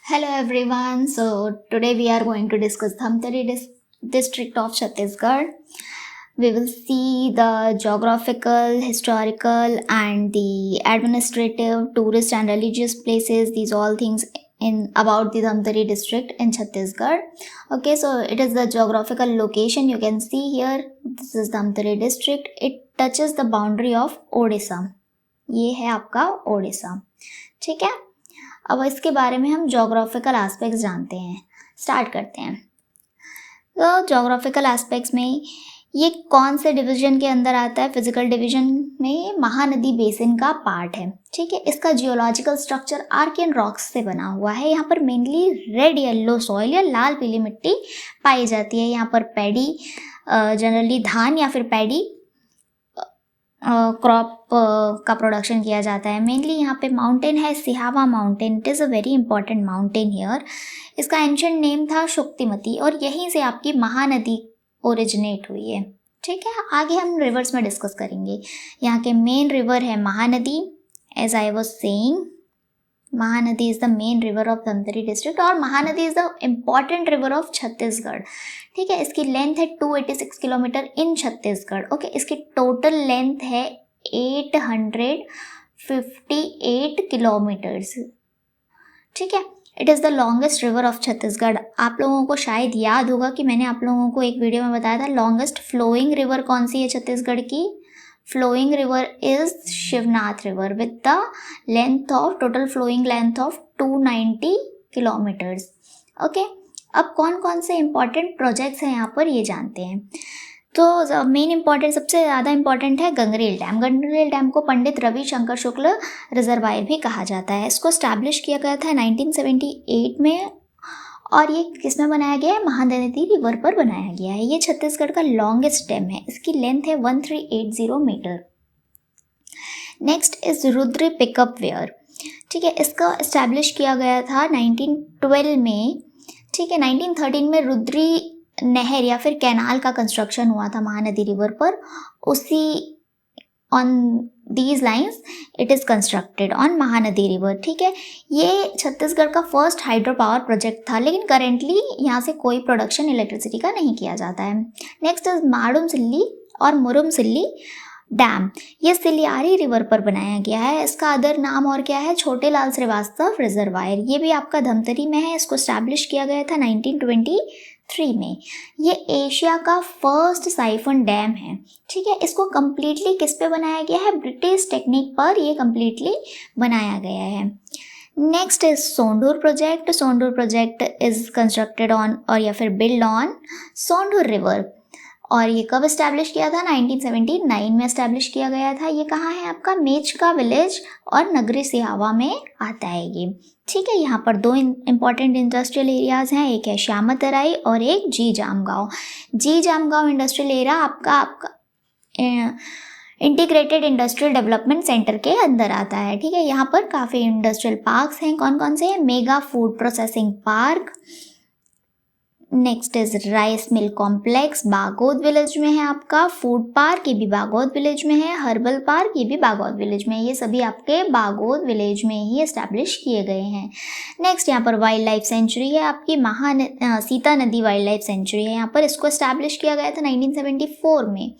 Hello everyone. So today we are going to discuss Dhamtari district of Chhattisgarh. We will see the geographical, historical and the administrative, tourist and religious places. These all things in about the Dhamtari district in Chhattisgarh. Okay, so it is the geographical location. You can see here. This is Dhamtari district. It touches the boundary of Odisha. ये है आपका ओडिशा. ठीक है. अब इसके बारे में हम जोग्राफिकल एस्पेक्ट्स जानते हैं. स्टार्ट करते हैं. तो जोग्राफिकल एस्पेक्ट्स में ये कौन से डिवीजन के अंदर आता है? फिजिकल डिवीजन में महानदी बेसिन का पार्ट है. ठीक है. इसका जियोलॉजिकल स्ट्रक्चर आर्कियन रॉक्स से बना हुआ है. यहाँ पर मेनली रेड येलो सॉइल या लाल पीली मिट्टी पाई जाती है. यहाँ पर पैडी जनरली धान या फिर पैडी क्रॉप का प्रोडक्शन किया जाता है. मेनली यहाँ पे माउंटेन है Sihawa mountain. It is a very important mountain here. इसका एंशिएंट नेम था शुक्तिमती और यहीं से आपकी महानदी ओरिजिनेट हुई है. ठीक है. आगे हम रिवर्स में डिस्कस करेंगे. यहाँ के मेन रिवर है Mahanadi. As I was saying, Mahanadi is the main river of Dhamtari district और Mahanadi is the important river of Chhattisgarh. ठीक है. इसकी लेंथ है 286 किलोमीटर इन छत्तीसगढ़. ओके. इसकी टोटल लेंथ है 858 किलोमीटर्स. ठीक है. It is the longest river of Chhattisgarh. आप लोगों को शायद याद होगा कि मैंने आप लोगों को एक वीडियो में बताया था लॉन्गेस्ट फ्लोइंग रिवर कौन सी है छत्तीसगढ़ की. Flowing river is Shivnath river with the length of total flowing length of 290 kilometres. Okay. अब कौन कौन से इंपॉर्टेंट प्रोजेक्ट्स हैं यहाँ पर ये जानते हैं. तो मेन इंपॉर्टेंट सबसे ज़्यादा इंपॉर्टेंट है गंगरेल डैम. गंगरेल डैम को पंडित रविशंकर शुक्ल रिजर्वायर भी कहा जाता है. इसको स्टैब्लिश किया गया था 1978 में और ये किस में बनाया गया है? महानदी रिवर पर बनाया गया है. ये छत्तीसगढ़ का लॉन्गेस्ट डैम है. इसकी लेंथ है 1380 metre. Next is Rudra pickup weir. ठीक है. इसका इस्टेब्लिश किया गया था 1912 में. ठीक है. 1913 में रुद्री नहर या फिर कैनाल का कंस्ट्रक्शन हुआ था महानदी रिवर पर. उसी on these lines it is constructed on Mahanadi river. ठीक है. ये छत्तीसगढ़ का फर्स्ट हाइड्रो पावर प्रोजेक्ट था लेकिन करेंटली यहाँ से कोई प्रोडक्शन इलेक्ट्रिसिटी का नहीं किया जाता है. नेक्स्ट इज माडुम सिल्ली और मुरुम सिल्ली डैम. ये सिलियारी रिवर पर बनाया गया है. इसका अदर नाम और क्या है? छोटे लाल श्रीवास्तव रिजर्वायर. ये भी आपका धमतरी में है. इसको स्टैब्लिश किया गया था 1923 में. ये एशिया का फर्स्ट साइफन डैम है. ठीक है. इसको कम्प्लीटली किस पे बनाया गया है? ब्रिटिश टेक्निक पर ये कम्प्लीटली बनाया गया है. Next is Sondur project. Sondur project is constructed on और या फिर बिल्ड ऑन सोंढूर रिवर और ये कब इस्टेब्लिश किया था? 1979 में इस्टेब्लिश किया गया था. ये कहाँ है आपका? मेचका विलेज और नगरी सिहावा में आता है ये. ठीक है. यहाँ पर दो इम्पॉर्टेंट इंडस्ट्रियल एरियाज़ हैं. एक है श्यामतराई और एक जी जामगांव. जी जामगांव इंडस्ट्रियल एरिया आपका इंटीग्रेटेड इंडस्ट्रियल डेवलपमेंट सेंटर के अंदर आता है. ठीक है. यहाँ पर काफ़ी इंडस्ट्रियल पार्क्स हैं. कौन कौन से हैं? Mega food processing park. Next is rice mill complex Bagod village में है आपका. फूड पार्क ये भी बागोद विलेज में है. हर्बल पार्क ये भी बागोद विलेज में है. ये सभी आपके बागोद विलेज में ही एस्टैब्लिश किए गए हैं. नेक्स्ट यहाँ पर वाइल्ड लाइफ सेंचुरी है आपकी सीता नदी वाइल्ड लाइफ सेंचुरी है यहाँ पर. इसको एस्टैब्लिश किया गया था 1974 में.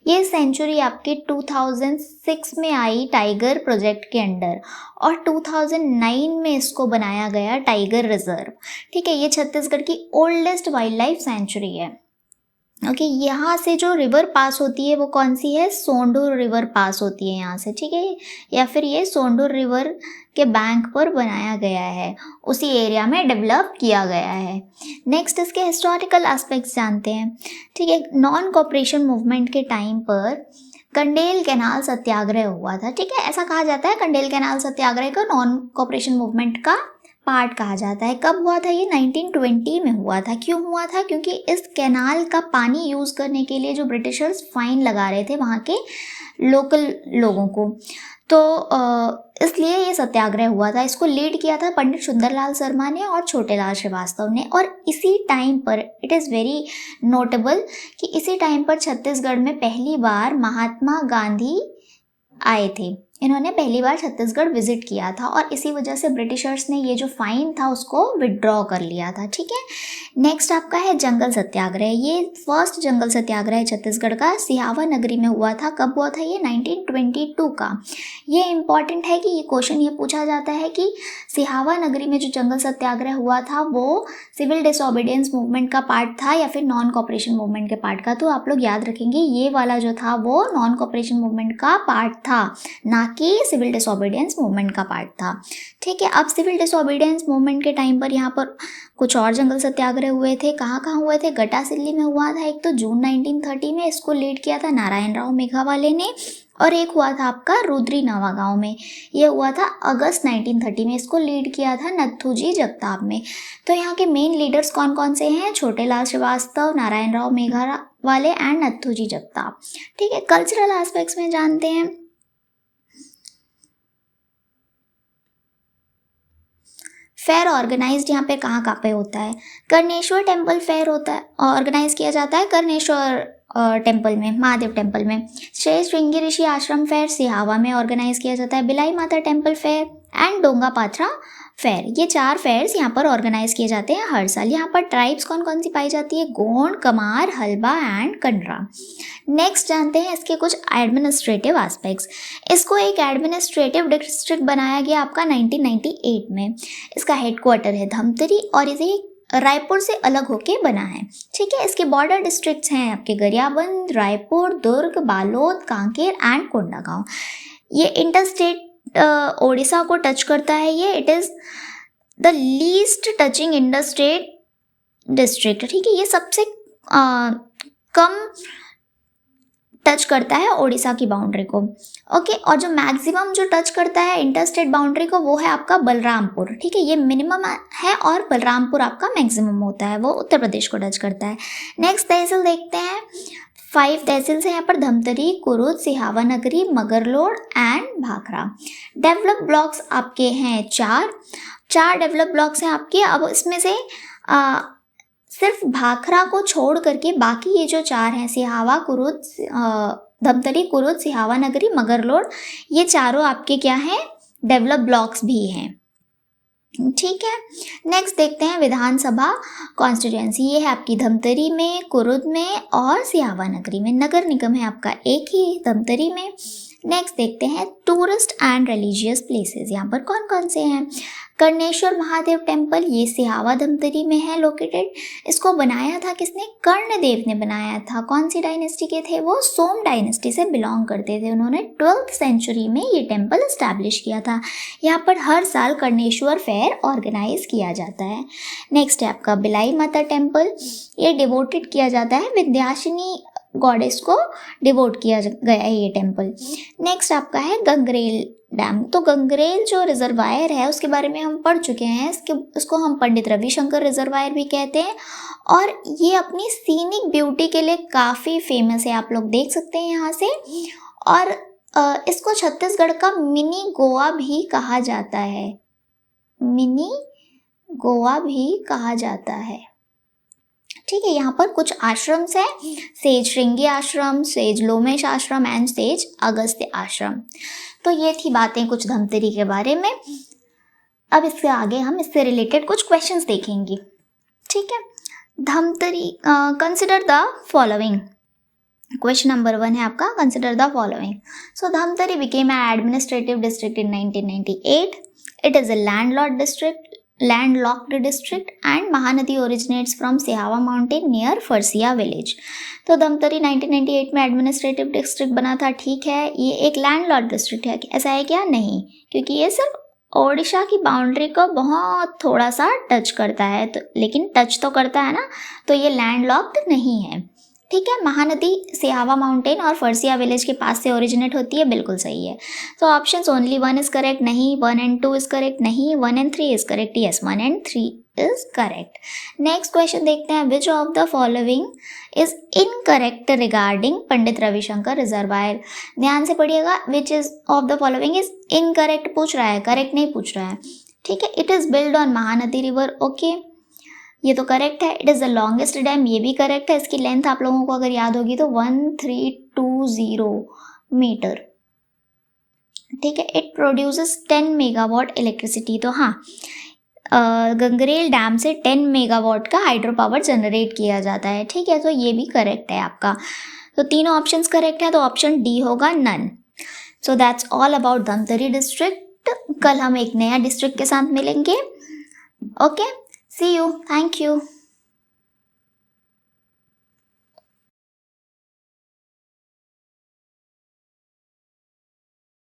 ये सेंचुरी आपके 2006 में आई टाइगर प्रोजेक्ट के अंडर और 2009 में इसको बनाया गया टाइगर रिजर्व. ठीक है. ये छत्तीसगढ़ की ओल्डेस्ट वाइल्ड लाइफ सेंचुरी है. ओके. यहाँ से जो रिवर पास होती है वो कौन सी है? सोंढूर रिवर पास होती है यहाँ से. ठीक है. या फिर ये सोंढूर रिवर के बैंक पर बनाया गया है. उसी एरिया में डेवलप किया गया है. नेक्स्ट इसके हिस्टोरिकल एस्पेक्ट्स जानते हैं. ठीक है. नॉन कॉपरेशन मूवमेंट के टाइम पर कंडेल कैनाल सत्याग्रह हुआ था. ठीक है. ऐसा कहा जाता है कंडेल कैनाल सत्याग्रह को नॉन कॉपरेशन मूवमेंट का पार्ट कहा जाता है. कब हुआ था ये? 1920 में हुआ था. क्यों हुआ था? क्योंकि इस कैनाल का पानी यूज़ करने के लिए जो ब्रिटिशर्स फाइन लगा रहे थे वहाँ के लोकल लोगों को, तो इसलिए ये सत्याग्रह हुआ था. इसको लीड किया था पंडित सुंदरलाल शर्मा ने और छोटे लाल श्रीवास्तव ने. और इसी टाइम पर इट इज़ वेरी नोटेबल कि इसी टाइम पर छत्तीसगढ़ में पहली बार महात्मा गांधी आए थे. इन्होंने पहली बार छत्तीसगढ़ विजिट किया था और इसी वजह से ब्रिटिशर्स ने ये जो फाइन था उसको विड्रॉ कर लिया था। ठीक है, नेक्स्ट आपका है जंगल सत्याग्रह। ये फर्स्ट जंगल सत्याग्रह है छत्तीसगढ़ का, सिहावा नगरी में हुआ था। कब हुआ था ये? 1922 का। ये इंपॉर्टेंट है कि ये क्वेश्चन ये पूछा जाता है कि सिहावा नगरी में जो जंगल सत्याग्रह हुआ था वो सिविल डिसोबीडियंस मूवमेंट का पार्ट था या फिर नॉन कॉपरेशन मूवमेंट के पार्ट का। तो आप लोग याद रखेंगे ये वाला जो था वो नॉन कॉपरेशन मूवमेंट का पार्ट था, ना कि सिविल डिसोबीडियंस मूवमेंट का पार्ट था। ठीक है, अब सिविल डिसोबीडियंस मूवमेंट के टाइम पर यहाँ पर कुछ और जंगल सत्याग्रह हुए थे। कहाँ कहाँ हुए थे? गटासिल्ली में हुआ था एक, तो जून 1930 में, इसको लीड किया था नारायण राव मेघावाले ने। और एक हुआ था आपका रुद्री नवागांव में, ये हुआ था अगस्त 1930 में, इसको लीड किया था नथुजी जगताप में। तो यहाँ के मेन लीडर्स कौन कौन से हैं? छोटेलाल श्रीवास्तव, नारायण राव मेघावाले एंड नथुजी जगताप। ठीक है, कल्चरल एस्पेक्ट्स में जानते हैं। फेयर ऑर्गेनाइज्ड यहाँ पे कहाँ पे होता है? कर्णेश्वर टेम्पल फेयर होता है, ऑर्गेनाइज किया जाता है कर्णेश्वर टेम्पल में, महादेव टेम्पल में। श्री श्रृंगी ऋषि आश्रम फेयर सिहावा में ऑर्गेनाइज किया जाता है। बिलाई माता टेम्पल फेयर एंड डोंगा पाथरा फेयर, ये 4 फेयर्स यहाँ पर ऑर्गेनाइज किए जाते हैं हर साल। यहाँ पर ट्राइब्स कौन कौन सी पाई जाती है? गोंड, कमार, हल्बा एंड कंडरा। नेक्स्ट जानते हैं इसके कुछ एडमिनिस्ट्रेटिव एस्पेक्ट्स। इसको एक एडमिनिस्ट्रेटिव डिस्ट्रिक्ट बनाया गया आपका 1998 में। इसका हेडक्वार्टर है धमतरी और इसे रायपुर से अलग होके बना है। ठीक है, इसके बॉर्डर डिस्ट्रिक्ट्स हैं आपके गरियाबंद, रायपुर, दुर्ग, बालोद, कांकेर एंड कोंडागांव। ये इंटरस्टेट ओडिशा को टच करता है। ये it is the least touching interstate district. ठीक है, ये सबसे कम टच करता है ओडिशा की बाउंड्री को। ओके, और जो मैक्सिमम जो टच करता है इंटरस्टेट बाउंड्री को वो है आपका बलरामपुर। ठीक है, ये मिनिमम है और बलरामपुर आपका मैक्सिमम होता है, वो उत्तर प्रदेश को टच करता है। नेक्स्ट तहसील देखते हैं। 5 तहसील्स हैं यहाँ पर, धमतरी, कुरुद, सिहावा नगरी, Magarlod and Bhakra. Develop blocks आपके हैं 4 डेवलप ब्लॉक्स हैं आपके। अब इसमें से सिर्फ भाखड़ा को छोड़ करके बाकी ये जो 4 हैं, सिहावा, कुरुद, धमतरी, कुरुद, सिहावा नगरी, मगरलोड, ये चारों आपके क्या हैं? डेवलप ब्लॉक्स भी हैं। ठीक है, नेक्स्ट देखते हैं विधानसभा कॉन्स्टिट्यूएंसी। ये है आपकी धमतरी में, कुरुद में और सिहावा नगरी में। नगर निगम है आपका एक ही धमतरी में। नेक्स्ट देखते हैं टूरिस्ट एंड रिलीजियस प्लेसेस। यहाँ पर कौन कौन से हैं? कर्णेश्वर महादेव टेम्पल, ये सिहावा धमतरी में है लोकेटेड। इसको बनाया था किसने? कर्णदेव ने बनाया था। कौन सी डायनेस्टी के थे वो? सोम डायनेस्टी से बिलोंग करते थे। उन्होंने 12th सेंचुरी में ये टेम्पल इस्टेब्लिश किया था। यहाँ पर हर साल कर्णेश्वर फेयर ऑर्गेनाइज किया जाता है। नेक्स्ट है आपका बिलाई माता टेम्पल, ये डिवोटेड किया जाता है, विंध्याचली गॉडेस को डिवोट किया गया है ये टेम्पल। नेक्स्ट आपका है गंगरेल डैम। तो गंगरेल जो रिजर्वायर है उसके बारे में हम पढ़ चुके हैं। उसको हम पंडित रविशंकर रिजर्वायर भी कहते हैं और ये अपनी सीनिक ब्यूटी के लिए काफ़ी फेमस है, आप लोग देख सकते हैं यहाँ से। और इसको छत्तीसगढ़ का मिनी गोवा भी कहा जाता है, मिनी गोवा भी कहा जाता है। ठीक है, यहाँ पर कुछ आश्रम्स हैं, सेज श्रृंगी आश्रम, सेज लोमेश आश्रम एंड सेज अगस्त्य आश्रम। तो ये थी बातें कुछ धमतरी के बारे में। अब इससे आगे हम इससे रिलेटेड कुछ क्वेश्चंस देखेंगे। ठीक है, Dhamtari consider the following. Question number 1 है आपका, consider the following. So Dhamtari became an administrative district in 1998. It is a landlocked district and Mahanadi originates from Sihawa mountain near Farsiya village. तो धमतरी 1998 में एडमिनिस्ट्रेटिव डिस्ट्रिक्ट बना था। ठीक है, ये एक लैंडलॉक्ड डिस्ट्रिक्ट है, ऐसा है क्या? नहीं, क्योंकि ये सिर्फ ओडिशा की बाउंड्री को बहुत थोड़ा सा टच करता है, तो लेकिन टच तो करता है ना, तो ये लैंडलॉक्ड नहीं है। ठीक है, महानदी सिहावा माउंटेन और फरसिया विलेज के पास से ओरिजिनेट होती है, बिल्कुल सही है। तो ऑप्शंस ओनली 1 इज करेक्ट, नहीं। 1 and 2 इज करेक्ट, नहीं। 1 and 3 is correct, yes. 1 and 3 is correct. Next question देखते हैं, which of the following is incorrect regarding Pandit Ravishankar reservoir. ध्यान से पढ़िएगा, which is of the following is incorrect पूछ रहा है, करेक्ट नहीं पूछ रहा है। ठीक है, it is build on Mahanadi river, okay, ये तो करेक्ट है। It is the longest dam, ये भी करेक्ट है। इसकी लेंथ आप लोगों को अगर याद होगी तो 1320 मीटर। ठीक है, इट प्रोड्यूसेस 10 मेगावाट इलेक्ट्रिसिटी। तो हाँ, गंगरेल डैम से 10 मेगावाट का हाइड्रो पावर जनरेट किया जाता है। ठीक है, तो ये भी करेक्ट है आपका। तो तीनों ऑप्शंस करेक्ट है, तो ऑप्शन डी होगा none. So that's all about Dhamtari district. कल हम एक नया डिस्ट्रिक्ट के साथ मिलेंगे। Okay, see you, thank you.